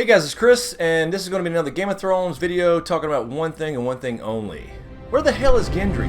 Hey guys, it's Chris, and this is going to be another Game of Thrones video talking about one thing and one thing only. Where the hell is Gendry?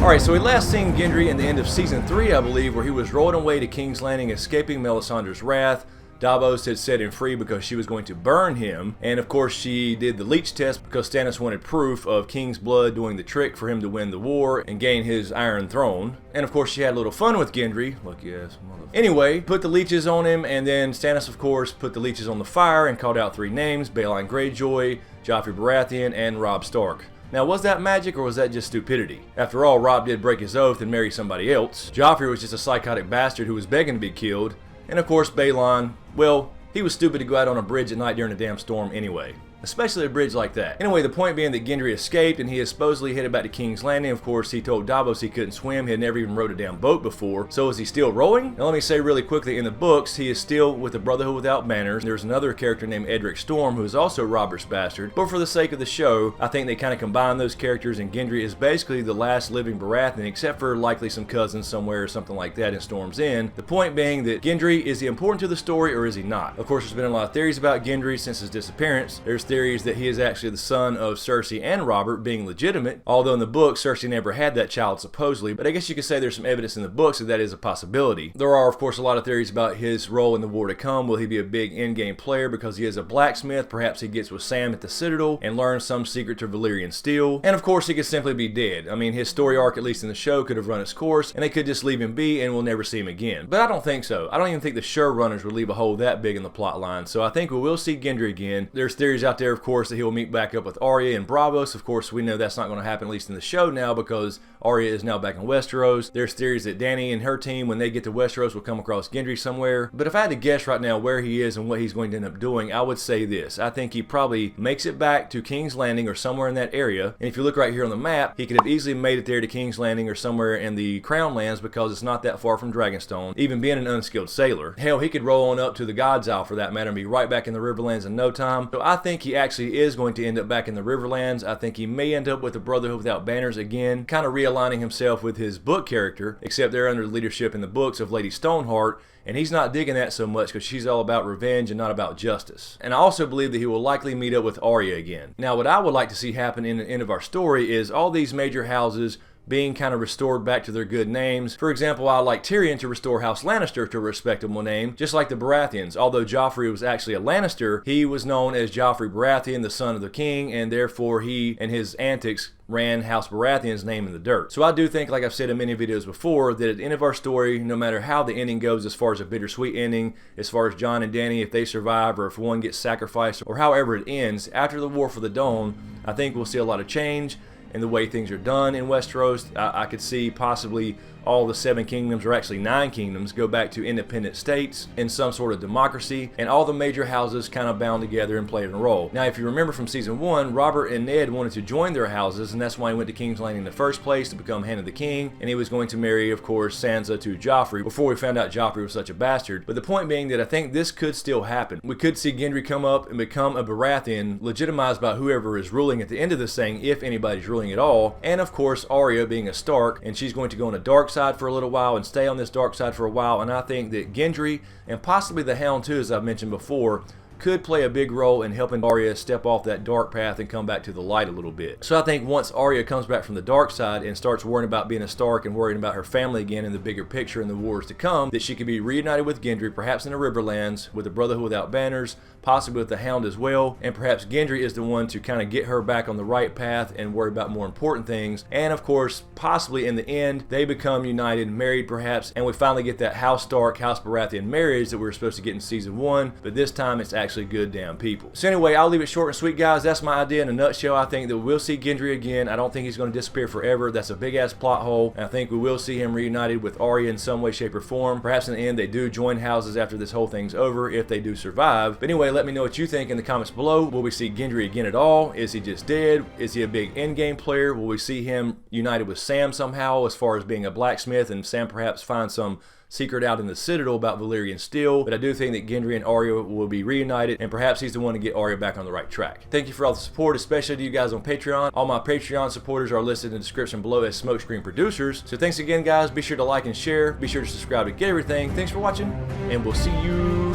Alright, so we last seen Gendry in the end of Season 3, I believe, where he was rolling away to King's Landing, escaping Melisandre's wrath. Davos had set him free because she was going to burn him, and of course she did the leech test because Stannis wanted proof of King's blood doing the trick for him to win the war and gain his Iron Throne. And of course she had a little fun with Gendry. Look, yes, mother. Anyway, put the leeches on him, and then Stannis of course put the leeches on the fire and called out three names: Baelon Greyjoy, Joffrey Baratheon, and Robb Stark. Now, was that magic or was that just stupidity? After all, Robb did break his oath and marry somebody else. Joffrey was just a psychotic bastard who was begging to be killed. And of course, Baelon, well, he was stupid to go out on a bridge at night during a damn storm anyway. Especially a bridge like that. Anyway, the point being that Gendry escaped and he is supposedly headed back to King's Landing. Of course, he told Davos he couldn't swim. He had never even rowed a damn boat before. So is he still rowing? Now let me say really quickly, in the books, he is still with the Brotherhood Without Banners. There's another character named Edric Storm who is also Robert's bastard. But for the sake of the show, I think they kind of combine those characters, and Gendry is basically the last living Baratheon, except for likely some cousins somewhere or something like that in Storm's End. The point being that Gendry, is he important to the story or is he not? Of course, there's been a lot of theories about Gendry since his disappearance. There's theories that he is actually the son of Cersei and Robert, being legitimate, although in the book Cersei never had that child supposedly, but I guess you could say there's some evidence in the books that that is a possibility. There are of course a lot of theories about his role in the war to come. Will he be a big in-game player because he is a blacksmith? Perhaps he gets with Sam at the Citadel and learns some secret to Valyrian steel, and of course he could simply be dead. I mean, his story arc, at least in the show, could have run its course and they could just leave him be and we'll never see him again. But I don't think so. I don't even think the showrunners would leave a hole that big in the plot line, so I think we will see Gendry again. There's theories out there of course that he will meet back up with Arya and Braavos. Of course, we know that's not going to happen, at least in the show now, because Arya is now back in Westeros. There's theories that Dany and her team, when they get to Westeros, will come across Gendry somewhere. But if I had to guess right now where he is and what he's going to end up doing, I would say this. I think he probably makes it back to King's Landing or somewhere in that area. And if you look right here on the map, he could have easily made it there to King's Landing or somewhere in the Crown Lands because it's not that far from Dragonstone, even being an unskilled sailor. Hell, he could roll on up to the God's Isle for that matter and be right back in the Riverlands in no time. So I think he actually is going to end up back in the Riverlands. I think he may end up with the Brotherhood Without Banners again, kind of realigning himself with his book character, except they're under the leadership in the books of Lady Stoneheart, and he's not digging that so much because she's all about revenge and not about justice. And I also believe that he will likely meet up with Arya again. Now, what I would like to see happen in the end of our story is all these major houses being kind of restored back to their good names. For example, I like Tyrion to restore House Lannister to a respectable name, just like the Baratheons. Although Joffrey was actually a Lannister, he was known as Joffrey Baratheon, the son of the king, and therefore he and his antics ran House Baratheon's name in the dirt. So I do think, like I've said in many videos before, that at the end of our story, no matter how the ending goes as far as a bittersweet ending, as far as Jon and Dany, if they survive or if one gets sacrificed, or however it ends, after the War for the Dawn, I think we'll see a lot of change in the way things are done in Westeros. I could see possibly all the 7 kingdoms, or actually 9 kingdoms, go back to independent states in some sort of democracy, and all the major houses kind of bound together and played a role. Now, if you remember from Season 1, Robert and Ned wanted to join their houses, and that's why he went to King's Landing in the first place, to become Hand of the King, and he was going to marry, of course, Sansa to Joffrey, before we found out Joffrey was such a bastard. But the point being that I think this could still happen. We could see Gendry come up and become a Baratheon, legitimized by whoever is ruling at the end of this thing, if anybody's ruling at all, and of course Arya being a Stark, and she's going to go on a dark side for a little while and stay on this dark side for a while. And I think that Gendry, and possibly the Hound too, as I've mentioned before, could play a big role in helping Arya step off that dark path and come back to the light a little bit. So I think once Arya comes back from the dark side and starts worrying about being a Stark and worrying about her family again in the bigger picture in the wars to come, that she could be reunited with Gendry, perhaps in the Riverlands, with the Brotherhood Without Banners, possibly with the Hound as well, and perhaps Gendry is the one to kind of get her back on the right path and worry about more important things. And of course, possibly in the end, they become united, married perhaps, and we finally get that House Stark, House Baratheon marriage that we were supposed to get in Season 1, but this time it's actually good damn people. So anyway, I'll leave it short and sweet, guys. That's my idea in a nutshell. I think that we'll see Gendry again. I don't think he's going to disappear forever. That's a big ass plot hole, and I think we will see him reunited with Arya in some way, shape, or form. Perhaps in the end they do join houses after this whole thing's over, if they do survive. But anyway, let me know what you think in the comments below. Will we see Gendry again at all? Is he just dead? Is he a big endgame player? Will we see him united with Sam somehow, as far as being a blacksmith, and Sam perhaps find some secret out in the Citadel about Valyrian steel, but I do think that Gendry and Arya will be reunited, and perhaps he's the one to get Arya back on the right track. Thank you for all the support, especially to you guys on Patreon. All my Patreon supporters are listed in the description below as Smokescreen producers. So thanks again, guys. Be sure to like and share. Be sure to subscribe to get everything. Thanks for watching, and we'll see you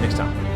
next time.